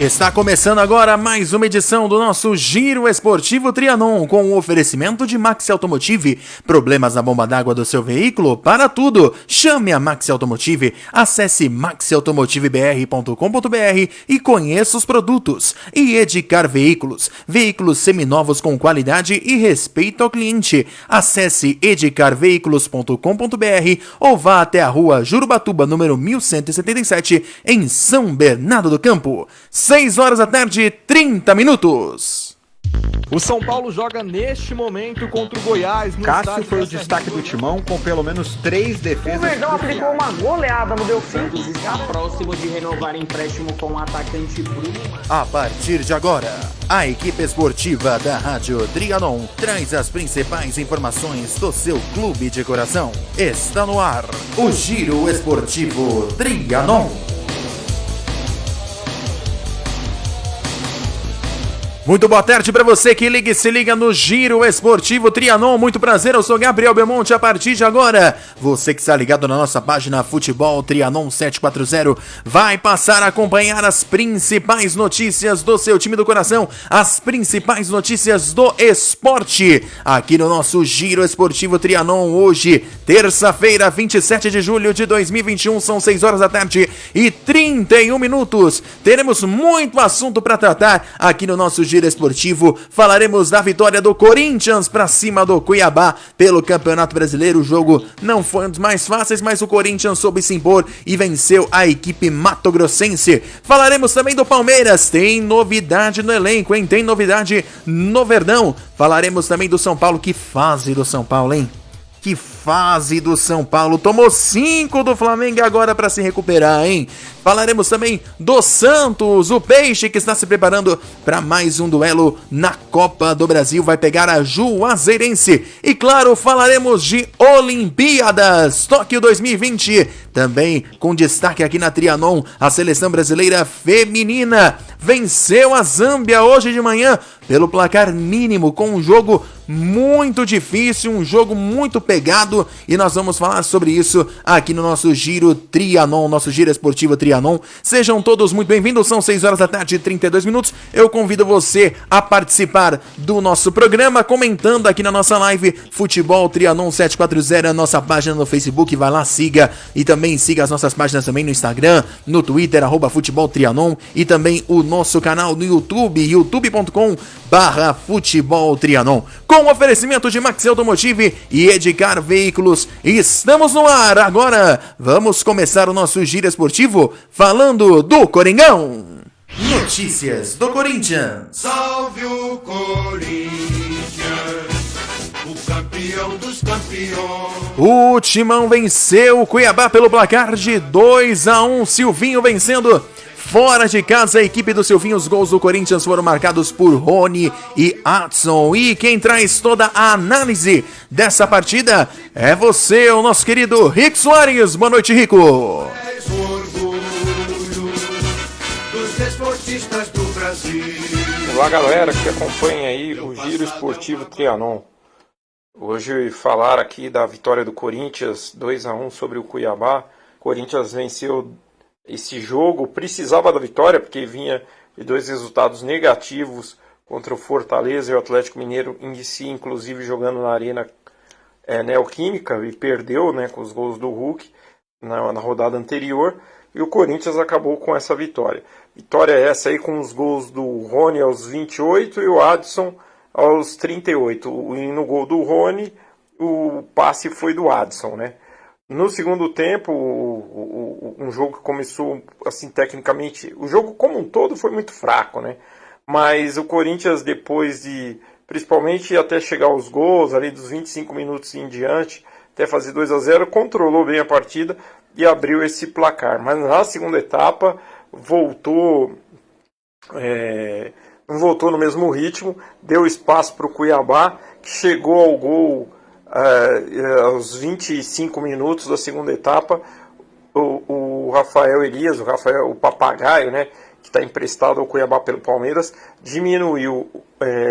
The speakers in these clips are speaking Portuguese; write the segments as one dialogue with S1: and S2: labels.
S1: Está começando agora mais uma edição do nosso Giro Esportivo Trianon, com o oferecimento de Maxi Automotive. Problemas na bomba d'água do seu veículo? Para tudo, chame a Maxi Automotive, acesse maxiautomotivebr.com.br e conheça os produtos. E Edcar Veículos, veículos seminovos com qualidade e respeito ao cliente. Acesse edcarveículos.com.br ou vá até a rua Jurubatuba, número 1177, em São Bernardo do Campo. 6 horas da tarde, 30 minutos.
S2: O São Paulo joga neste momento contra o Goiás.
S3: Cássio foi o destaque do Timão, com pelo menos 3 defesas.
S4: O Verdão aplicou uma goleada no Delfim.
S5: Está próximo de renovar empréstimo com o atacante Bruno.
S1: A partir de agora, a equipe esportiva da Rádio Trianon traz as principais informações do seu clube de coração. Está no ar o Giro Esportivo Trianon. Muito boa tarde para você que liga e se liga no Giro Esportivo Trianon. Muito prazer, eu sou Gabriel Belmonte. A partir de agora, você que está ligado na nossa página Futebol Trianon 740 vai passar a acompanhar as principais notícias do seu time do coração, as principais notícias do esporte, aqui no nosso Giro Esportivo Trianon. Hoje, terça-feira, 27 de julho de 2021, são 6 horas da tarde e 31 minutos. Teremos muito assunto para tratar aqui no nosso Giro Esportivo. Falaremos da vitória do Corinthians para cima do Cuiabá pelo Campeonato Brasileiro. O jogo não foi um dos mais fáceis, mas o Corinthians soube se impor e venceu a equipe matogrossense. Falaremos também do Palmeiras. Tem novidade no elenco, hein? Tem novidade no Verdão. Falaremos também do São Paulo. Que fase do São Paulo, hein? Que fase do São Paulo, tomou 5 do Flamengo agora para se recuperar, hein? Falaremos também do Santos, o Peixe que está se preparando para mais um duelo na Copa do Brasil, vai pegar a Juazeirense. E claro, falaremos de Olimpíadas, Tóquio 2020, também com destaque aqui na Trianon, a seleção brasileira feminina venceu a Zâmbia hoje de manhã pelo placar mínimo, com um jogo muito difícil, um jogo muito pegado, e nós vamos falar sobre isso aqui no nosso Giro Trianon, nosso Giro Esportivo Trianon. Sejam todos muito bem-vindos, são 6 horas da tarde e 32 minutos. Eu convido você a participar do nosso programa, comentando aqui na nossa live Futebol Trianon 740, nossa página no Facebook, vai lá, siga, e também siga as nossas páginas também no Instagram, no Twitter, @Futebol Trianon, e também o nosso canal no YouTube, youtube.com/Futebol Trianon. Com oferecimento de Maxi Automotive e Edcar Veículos, estamos no ar. Agora vamos começar o nosso Giro Esportivo falando do Coringão. Notícias do Corinthians.
S6: Salve o Corinthians, o campeão dos campeões.
S1: O Timão venceu o Cuiabá pelo placar de 2-1. Silvinho vencendo fora de casa a equipe do Silvinho. Os gols do Corinthians foram marcados por Rony e Adson. E quem traz toda a análise dessa partida é você, o nosso querido Rick Soares. Boa noite, Rico.
S6: És o orgulho dos esportistas do Brasil.
S7: Olá, galera que acompanha aí o Giro Esportivo Trianon. Hoje falar aqui da vitória do Corinthians 2-1 sobre o Cuiabá. O Corinthians venceu esse jogo, precisava da vitória porque vinha de 2 resultados negativos contra o Fortaleza e o Atlético Mineiro, em si, inclusive jogando na Arena Neoquímica, e perdeu, né, com os gols do Hulk na rodada anterior, e o Corinthians acabou com essa vitória. Vitória essa aí com os gols do Rony aos 28 e o Adson aos 38. E no gol do Rony, o passe foi do Adson, né? No segundo tempo, um jogo que começou, assim, tecnicamente, o jogo como um todo foi muito fraco, né? Mas o Corinthians, depois de, principalmente até chegar aos gols, ali dos 25 minutos em diante, até fazer 2-0, controlou bem a partida e abriu esse placar. Mas na segunda etapa, não voltou no mesmo ritmo, deu espaço para o Cuiabá, que chegou ao gol aos 25 minutos da segunda etapa. O Rafael Elias, o Papagaio, né, que está emprestado ao Cuiabá pelo Palmeiras, diminuiu.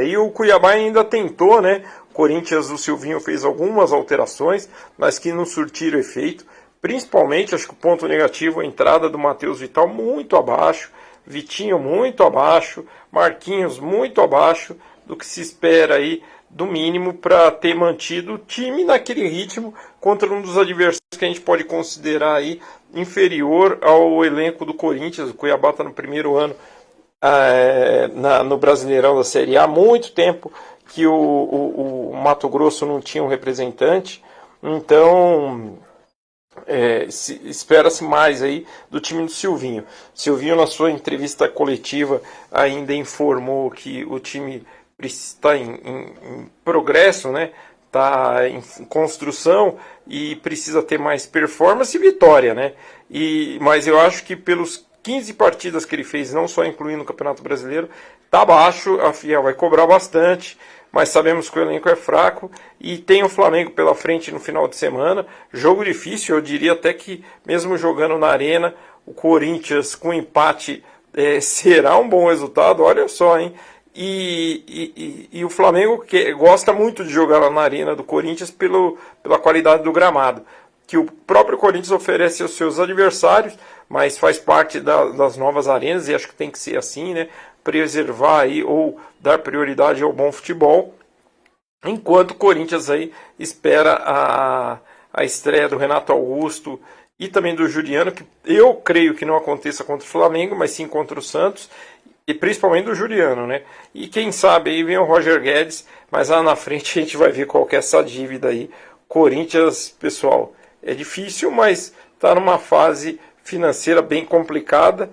S7: E o Cuiabá ainda tentou, né? O Corinthians, o Silvinho fez algumas alterações, mas que não surtiram efeito. Principalmente, acho que o ponto negativo é a entrada do Matheus Vital muito abaixo. Vitinho muito abaixo, Marquinhos muito abaixo do que se espera aí, do mínimo, para ter mantido o time naquele ritmo contra um dos adversários que a gente pode considerar aí inferior ao elenco do Corinthians. O Cuiabá está no primeiro ano no Brasileirão da Série A, há muito tempo que o Mato Grosso não tinha um representante, então espera-se mais aí do time do Silvinho. Silvinho, na sua entrevista coletiva, ainda informou que o time está em progresso, né? Está em construção e precisa ter mais performance e vitória, né? Mas eu acho que pelos 15 partidas que ele fez, não só incluindo o Campeonato Brasileiro, está baixo. A Fiel vai cobrar bastante, mas sabemos que o elenco é fraco e tem o Flamengo pela frente no final de semana. Jogo difícil, eu diria até que mesmo jogando na Arena, o Corinthians com empate será um bom resultado, olha só, hein? E o Flamengo gosta muito de jogar lá na Arena do Corinthians pela qualidade do gramado, que o próprio Corinthians oferece aos seus adversários, mas faz parte das novas arenas, e acho que tem que ser assim, né? Preservar aí, ou dar prioridade ao bom futebol, enquanto o Corinthians aí espera a estreia do Renato Augusto e também do Juliano, que eu creio que não aconteça contra o Flamengo, mas sim contra o Santos, e principalmente do Juliano, né? E quem sabe aí vem o Roger Guedes, mas lá na frente a gente vai ver qual que é essa dívida aí. Corinthians, pessoal, é difícil, mas está numa fase financeira bem complicada,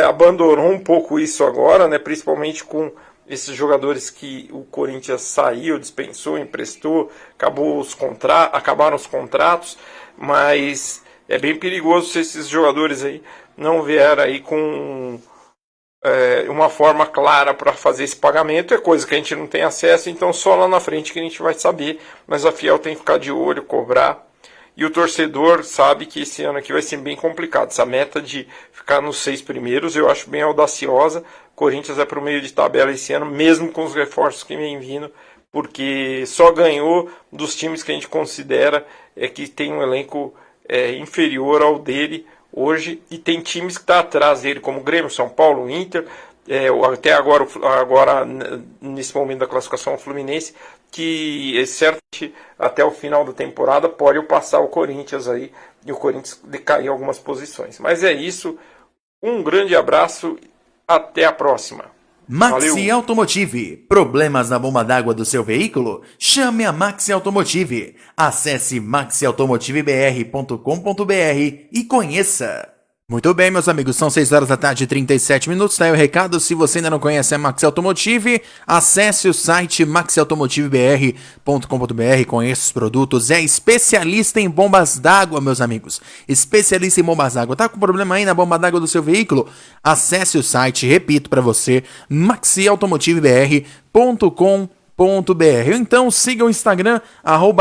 S7: abandonou um pouco isso agora, né? Principalmente com esses jogadores que o Corinthians saiu, dispensou, emprestou, acabaram os contratos, mas é bem perigoso se esses jogadores aí não vierem aí com uma forma clara para fazer esse pagamento. É coisa que a gente não tem acesso, então só lá na frente que a gente vai saber, mas a Fiel tem que ficar de olho, cobrar, e o torcedor sabe que esse ano aqui vai ser bem complicado. Essa meta de ficar nos 6 primeiros eu acho bem audaciosa. Corinthians é para o meio de tabela esse ano, mesmo com os reforços que vem vindo, porque só ganhou dos times que a gente considera que tem um elenco inferior ao dele hoje, e tem times que estão atrás dele, como o Grêmio, São Paulo, Inter, até agora nesse momento da classificação, o Fluminense, que certamente até o final da temporada pode passar o Corinthians aí, e o Corinthians decair algumas posições. Mas é isso, um grande abraço, até a próxima.
S1: Maxi
S7: Valeu.
S1: Automotive. Problemas na bomba d'água do seu veículo? Chame a Maxi Automotive. Acesse maxiautomotivebr.com.br e conheça. Muito bem, meus amigos, são 6 horas da tarde e 37 minutos, tá aí o recado. Se você ainda não conhece a Maxi Automotive, acesse o site maxiautomotivebr.com.br, conheça os produtos, é especialista em bombas d'água, meus amigos, especialista em bombas d'água. Tá com problema aí na bomba d'água do seu veículo? Acesse o site, repito para você, maxiautomotivebr.com.br. Então siga o Instagram,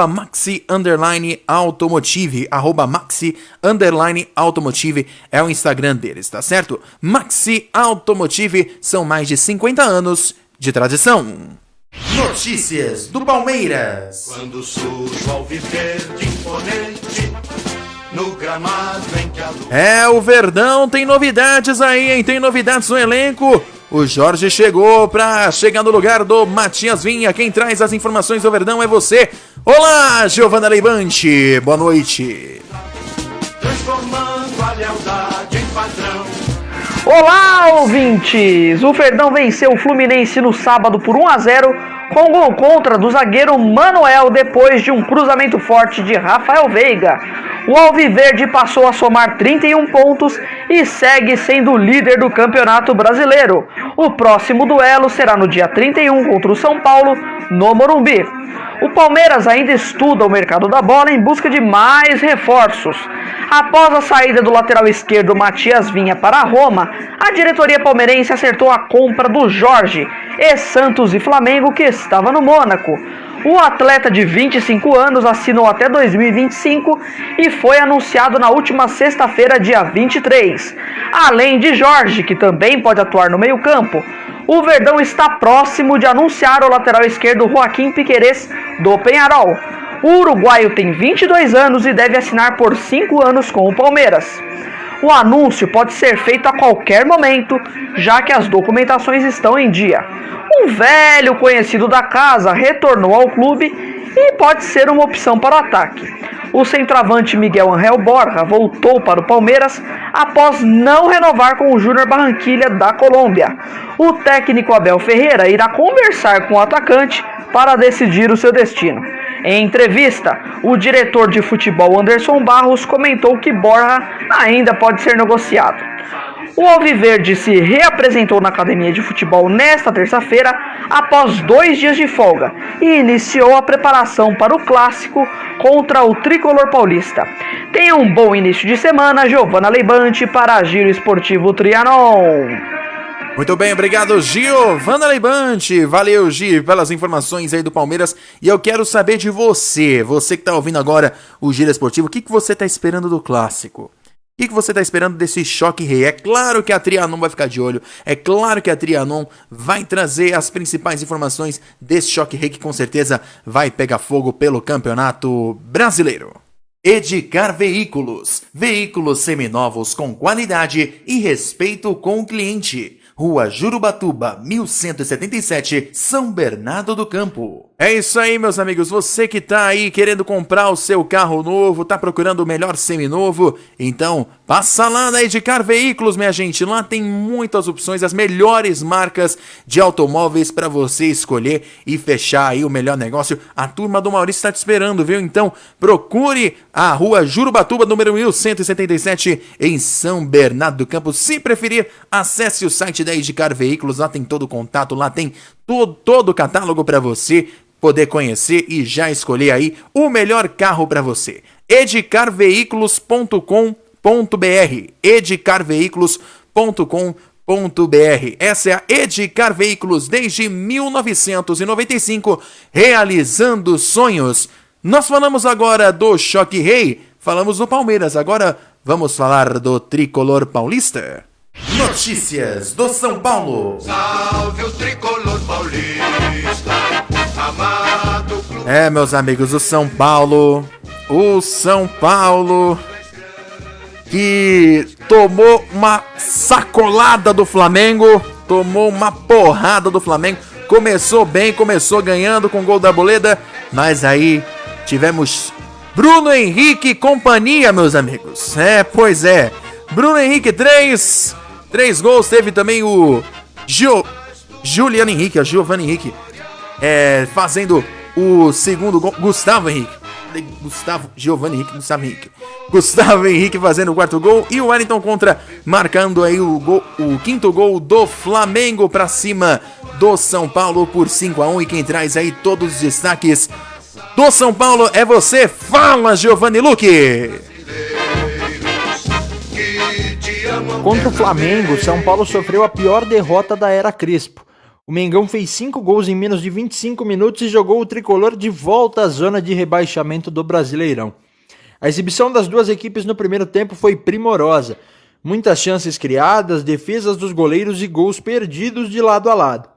S1: @maxi_automotive, @maxi_automotive é o Instagram deles, tá certo? Maxi Automotive, são mais de 50 anos de tradição. Notícias do Palmeiras.
S6: Quando surge o alviverde imponente no gramado em que a luz...
S1: O Verdão tem novidades aí, hein? Tem novidades no elenco. O Jorge chegou pra chegar no lugar do Matias Vinha. Quem traz as informações do Verdão é você. Olá, Giovana Leibante. Boa noite.
S6: transformando a lealdade em padrão.
S4: Olá, ouvintes! O Verdão venceu o Fluminense no sábado por 1-0 com gol contra do zagueiro Manuel depois de um cruzamento forte de Rafael Veiga. O Alviverde passou a somar 31 pontos e segue sendo o líder do Campeonato Brasileiro. O próximo duelo será no dia 31 contra o São Paulo, no Morumbi. O Palmeiras ainda estuda o mercado da bola em busca de mais reforços. Após a saída do lateral esquerdo Matias Vinha para a Roma, a diretoria palmeirense acertou a compra do Jorge, ex-Santos e Flamengo, que estava no Mônaco. O atleta de 25 anos assinou até 2025 e foi anunciado na última sexta-feira, dia 23. Além de Jorge, que também pode atuar no meio-campo, o Verdão está próximo de anunciar o lateral esquerdo Joaquim Piquerez, do Peñarol. O uruguaio tem 22 anos e deve assinar por 5 anos com o Palmeiras. O anúncio pode ser feito a qualquer momento, já que as documentações estão em dia. Um velho conhecido da casa retornou ao clube e pode ser uma opção para o ataque. O centroavante Miguel Ángel Borja voltou para o Palmeiras após não renovar com o Júnior Barranquilla da Colômbia. O técnico Abel Ferreira irá conversar com o atacante para decidir o seu destino. Em entrevista, o diretor de futebol Anderson Barros comentou que Borja ainda pode ser negociado. O Alviverde se reapresentou na academia de futebol nesta terça-feira após 2 dias de folga e iniciou a preparação para o clássico contra o tricolor paulista. Tenha um bom início de semana, Giovana Leibante para Giro Esportivo Trianon.
S1: Muito bem, obrigado, Giovana Leibante. Valeu, Gi, pelas informações aí do Palmeiras. E eu quero saber de você que tá ouvindo agora o Giro Esportivo, o que você tá esperando do clássico? O que você está esperando desse choque rei? É claro que a Trianon vai ficar de olho. É claro que a Trianon vai trazer as principais informações desse choque rei que com certeza vai pegar fogo pelo Campeonato Brasileiro. Edcar Veículos. Veículos seminovos com qualidade e respeito com o cliente. Rua Jurubatuba, 1177, São Bernardo do Campo. É isso aí, meus amigos. Você que tá aí querendo comprar o seu carro novo, tá procurando o melhor seminovo, então passa lá na Edcar Veículos, minha gente. Lá tem muitas opções, as melhores marcas de automóveis para você escolher e fechar aí o melhor negócio. A turma do Maurício tá te esperando, viu? Então procure a Rua Jurubatuba, número 1177, em São Bernardo do Campo. Se preferir, acesse o site da Edcar Veículos, lá tem todo o contato, lá tem todo o catálogo para você poder conhecer e já escolher aí o melhor carro para você. edcarveículos.com.br edcarveículos.com.br. Essa é a Edcar Veículos desde 1995, realizando sonhos. Nós falamos agora do Choque Rei, falamos do Palmeiras, agora vamos falar do tricolor paulista. Notícias do São Paulo.
S6: Salve o tricolor paulista, amado clube.
S1: É, meus amigos, o São Paulo que tomou uma sacolada do Flamengo, tomou uma porrada do Flamengo, começou bem, começou ganhando com o gol da Arboleda, mas aí tivemos Bruno Henrique e companhia, meus amigos. Pois é, Bruno Henrique 3 gols, teve também o Giovanni Henrique, fazendo o segundo gol, Gustavo Henrique fazendo o 4º gol, e o Wellington Contra marcando aí o 5º gol do Flamengo pra cima do São Paulo por 5-1, e quem traz aí todos os destaques do São Paulo é você. Fala, Giovanni Luque!
S2: Contra o Flamengo, São Paulo sofreu a pior derrota da era Crespo. O Mengão fez 5 gols em menos de 25 minutos e jogou o tricolor de volta à zona de rebaixamento do Brasileirão. A exibição das duas equipes no primeiro tempo foi primorosa. Muitas chances criadas, defesas dos goleiros e gols perdidos de lado a lado.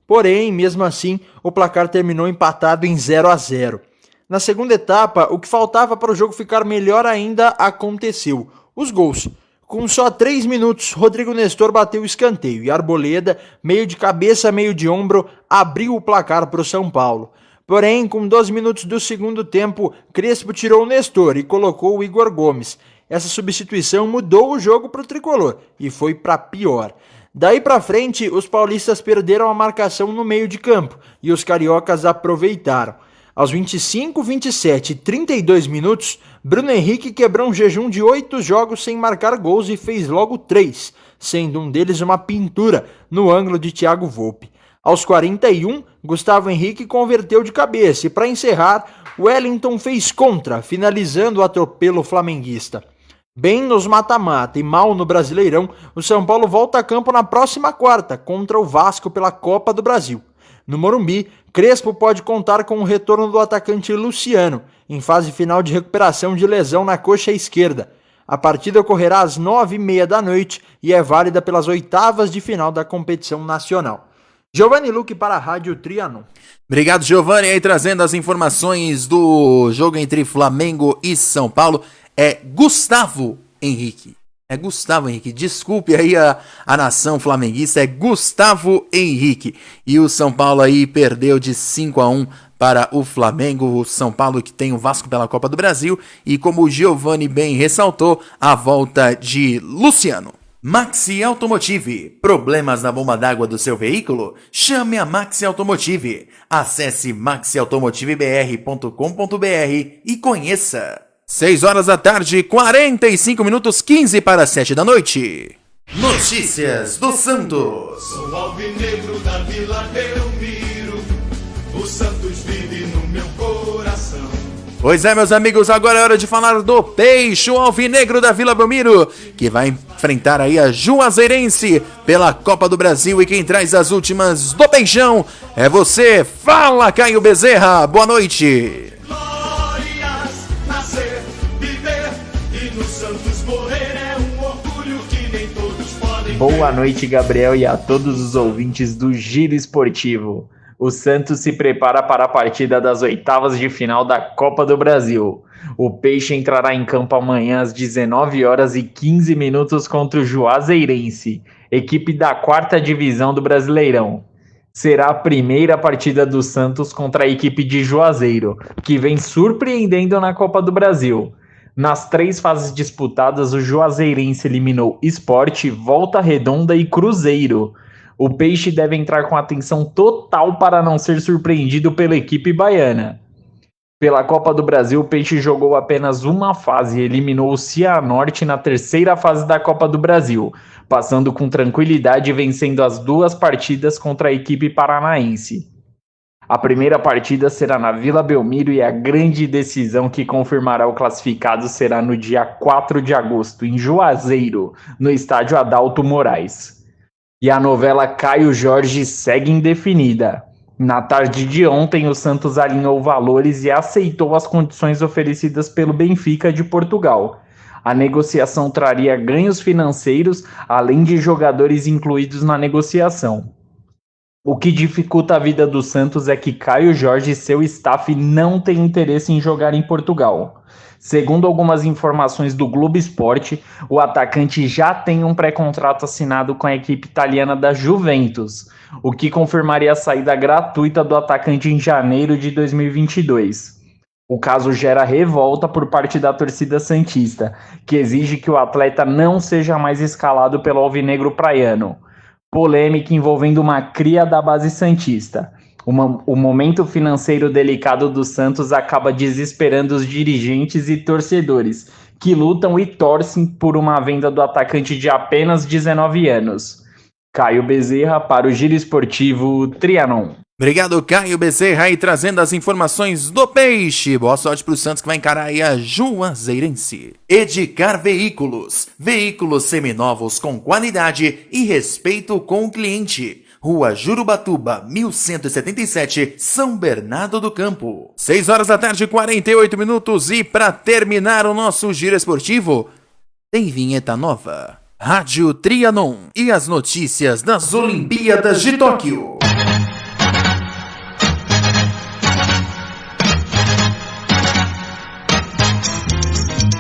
S2: Porém, mesmo assim, o placar terminou empatado em 0-0. Na segunda etapa, o que faltava para o jogo ficar melhor ainda aconteceu: os gols. Com só 3 minutos, Rodrigo Nestor bateu o escanteio e Arboleda, meio de cabeça, meio de ombro, abriu o placar para o São Paulo. Porém, com 12 minutos do segundo tempo, Crespo tirou o Nestor e colocou o Igor Gomes. Essa substituição mudou o jogo para o tricolor e foi para pior. Daí para frente, os paulistas perderam a marcação no meio de campo e os cariocas aproveitaram. Aos 25, 27 e 32 minutos, Bruno Henrique quebrou um jejum de 8 jogos sem marcar gols e fez logo 3, sendo um deles uma pintura no ângulo de Thiago Volpi. Aos 41, Gustavo Henrique converteu de cabeça e, para encerrar, Wellington fez contra, finalizando o atropelo flamenguista. Bem nos mata-mata e mal no Brasileirão, o São Paulo volta a campo na próxima quarta contra o Vasco pela Copa do Brasil. No Morumbi, Crespo pode contar com o retorno do atacante Luciano, em fase final de recuperação de lesão na coxa esquerda. A partida ocorrerá às 9h30 da noite e é válida pelas oitavas de final da competição nacional. Giovanni Luque para a Rádio Trianon.
S1: Obrigado, Giovanni, aí trazendo as informações do jogo entre Flamengo e São Paulo. É Gustavo Henrique. É Gustavo Henrique, desculpe aí a nação flamenguista, é Gustavo Henrique. E o São Paulo aí perdeu de 5-1 para o Flamengo, o São Paulo que tem o Vasco pela Copa do Brasil. E como o Giovani bem ressaltou, a volta de Luciano. Maxi Automotive. Problemas na bomba d'água do seu veículo? Chame a Maxi Automotive. Acesse maxiautomotivebr.com.br e conheça. 6 horas da tarde, 45 minutos, 15 para 7 da noite. Notícias do Santos.
S6: Sou alvinegro da Vila Belmiro, o Santos vive no meu coração.
S1: Pois é, meus amigos, agora é hora de falar do Peixe, o alvinegro da Vila Belmiro, que vai enfrentar aí a Juazeirense pela Copa do Brasil, e quem traz as últimas do Peixão é você. Fala, Caio Bezerra, boa noite.
S8: Boa noite, Gabriel, e a todos os ouvintes do Giro Esportivo. O Santos se prepara para a partida das oitavas de final da Copa do Brasil. O Peixe entrará em campo amanhã às 19h15 contra o Juazeirense, equipe da 4ª divisão do Brasileirão. Será a primeira partida do Santos contra a equipe de Juazeiro, que vem surpreendendo na Copa do Brasil. Nas 3 fases disputadas, o Juazeirense eliminou Sport, Volta Redonda e Cruzeiro. O Peixe deve entrar com atenção total para não ser surpreendido pela equipe baiana. Pela Copa do Brasil, o Peixe jogou apenas uma fase e eliminou o Cianorte na 3ª fase da Copa do Brasil, passando com tranquilidade e vencendo as 2 partidas contra a equipe paranaense. A primeira partida será na Vila Belmiro e a grande decisão que confirmará o classificado será no dia 4 de agosto, em Juazeiro, no estádio Adalto Moraes. E a novela Caio Jorge segue indefinida. Na tarde de ontem, o Santos alinhou valores e aceitou as condições oferecidas pelo Benfica de Portugal. A negociação traria ganhos financeiros, além de jogadores incluídos na negociação. O que dificulta a vida do Santos é que Caio Jorge e seu staff não têm interesse em jogar em Portugal. Segundo algumas informações do Globo Esporte, o atacante já tem um pré-contrato assinado com a equipe italiana da Juventus, o que confirmaria a saída gratuita do atacante em janeiro de 2022. O caso gera revolta por parte da torcida santista, que exige que o atleta não seja mais escalado pelo alvinegro praiano. Polêmica envolvendo uma cria da base santista. O momento financeiro delicado do Santos acaba desesperando os dirigentes e torcedores, que lutam e torcem por uma venda do atacante de apenas 19 anos. Caio Bezerra para o Giro Esportivo Trianon.
S1: Obrigado, Caio Bezerra, aí trazendo as informações do Peixe. Boa sorte pro Santos, que vai encarar aí a Juazeirense. Edicar Veículos. Veículos seminovos com qualidade e respeito com o cliente. Rua Jurubatuba, 1177, São Bernardo do Campo. 6 horas da tarde, 48 minutos. E para terminar o nosso Giro Esportivo, tem vinheta nova. Rádio Trianon e as notícias das Olimpíadas de Tóquio.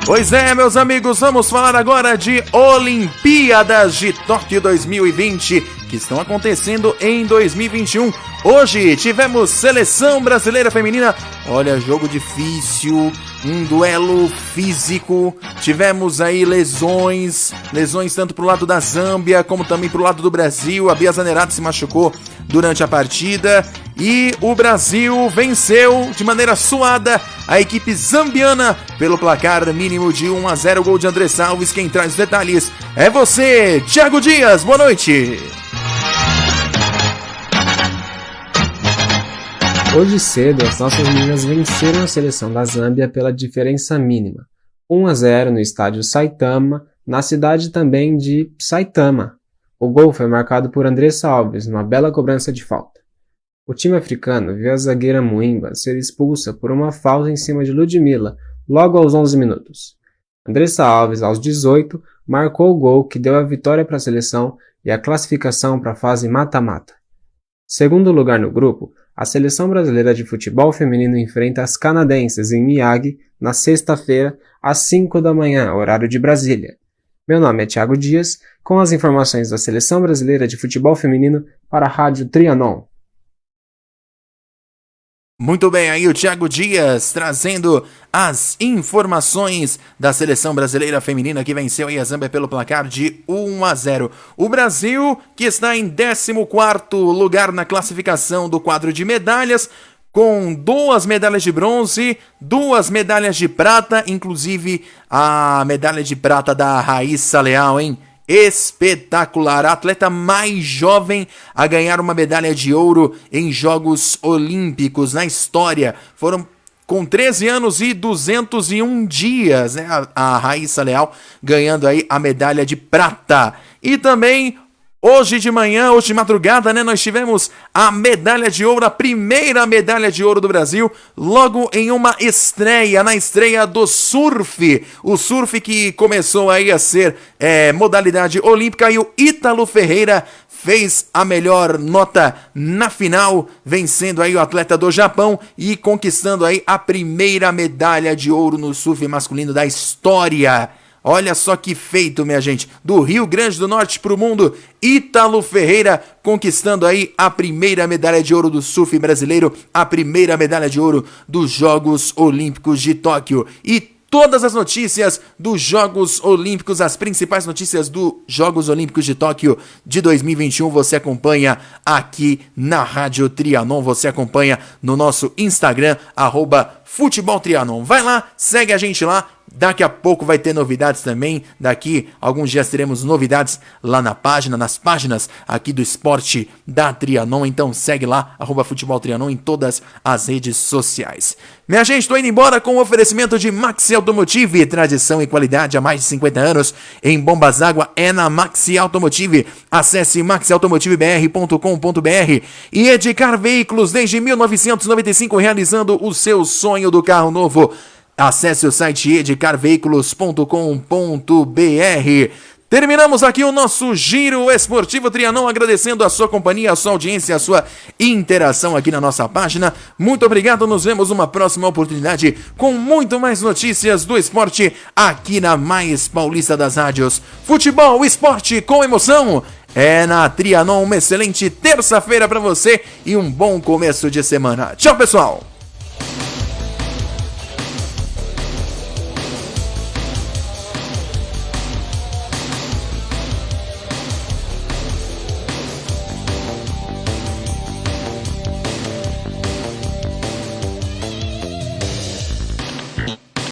S1: Pois é, meus amigos, vamos falar agora de Olimpíadas de Tóquio 2020, que estão acontecendo em 2021. Hoje tivemos seleção brasileira feminina, olha, jogo difícil, um duelo físico, tivemos aí lesões tanto pro lado da Zâmbia como também pro lado do Brasil. A Bia Zanerato se machucou durante a partida e o Brasil venceu de maneira suada a equipe zambiana pelo placar mínimo de 1-0, gol de André Salves. Quem traz os detalhes é você, Thiago Dias, boa noite!
S9: Hoje cedo, as nossas meninas venceram a seleção da Zâmbia pela diferença mínima, 1-0 no estádio Saitama, na cidade também de Saitama. O gol foi marcado por Andressa Alves, numa bela cobrança de falta. O time africano viu a zagueira Muimba ser expulsa por uma falta em cima de Ludmila, logo aos 11 minutos. Andressa Alves, aos 18, marcou o gol que deu a vitória para a seleção e a classificação para a fase mata-mata. Segundo lugar no grupo, a seleção brasileira de futebol feminino enfrenta as canadenses em Miyagi na sexta-feira, às 5 da manhã, horário de Brasília. Meu nome é Thiago Dias, com as informações da Seleção Brasileira de Futebol Feminino para a Rádio Trianon.
S1: Muito bem, aí o Thiago Dias trazendo as informações da Seleção Brasileira Feminina que venceu aí a Zâmbia pelo placar de 1-0. O Brasil, que está em 14º lugar na classificação do quadro de medalhas, com 2 medalhas de bronze, 2 medalhas de prata, inclusive a medalha de prata da Raíssa Leal, hein? Espetacular, a atleta mais jovem a ganhar uma medalha de ouro em Jogos Olímpicos na história. Foram com 13 anos e 201 dias, né? A Raíssa Leal ganhando aí a medalha de prata. E também hoje de manhã, hoje de madrugada, né, nós tivemos a medalha de ouro, a primeira medalha de ouro do Brasil, logo em uma estreia, na estreia do surf. O surf que começou aí a ser modalidade olímpica, e o Ítalo Ferreira fez a melhor nota na final, vencendo aí o atleta do Japão e conquistando aí a primeira medalha de ouro no surf masculino da história. Olha só que feito, minha gente. Do Rio Grande do Norte para o mundo, Ítalo Ferreira conquistando aí a primeira medalha de ouro do surf brasileiro, a primeira medalha de ouro dos Jogos Olímpicos de Tóquio. E todas as notícias dos Jogos Olímpicos, as principais notícias dos Jogos Olímpicos de Tóquio de 2021, você acompanha aqui na Rádio Trianon, você acompanha no nosso Instagram, @FutebolTrianon. Vai lá, segue a gente lá. Daqui a pouco vai ter novidades também. Daqui a alguns dias teremos novidades lá na página, nas páginas aqui do esporte da Trianon. Então segue lá, @FutebolTrianon em todas as redes sociais. Minha gente, tô indo embora com o oferecimento de Maxi Automotive. Tradição e qualidade há mais de 50 anos. Em Bombas d'Água é na Maxi Automotive. Acesse maxiautomotivebr.com.br. E Edcar Veículos, desde 1995, realizando o seu sonho do carro novo. Acesse o site edcarveículos.com.br. Terminamos aqui o nosso Giro Esportivo Trianon, agradecendo a sua companhia, a sua audiência, a sua interação aqui na nossa página. Muito obrigado, nos vemos numa próxima oportunidade com muito mais notícias do esporte aqui na mais paulista das rádios. Futebol, esporte com emoção, é na Trianon. Uma excelente terça-feira para você e um bom começo de semana. Tchau, pessoal!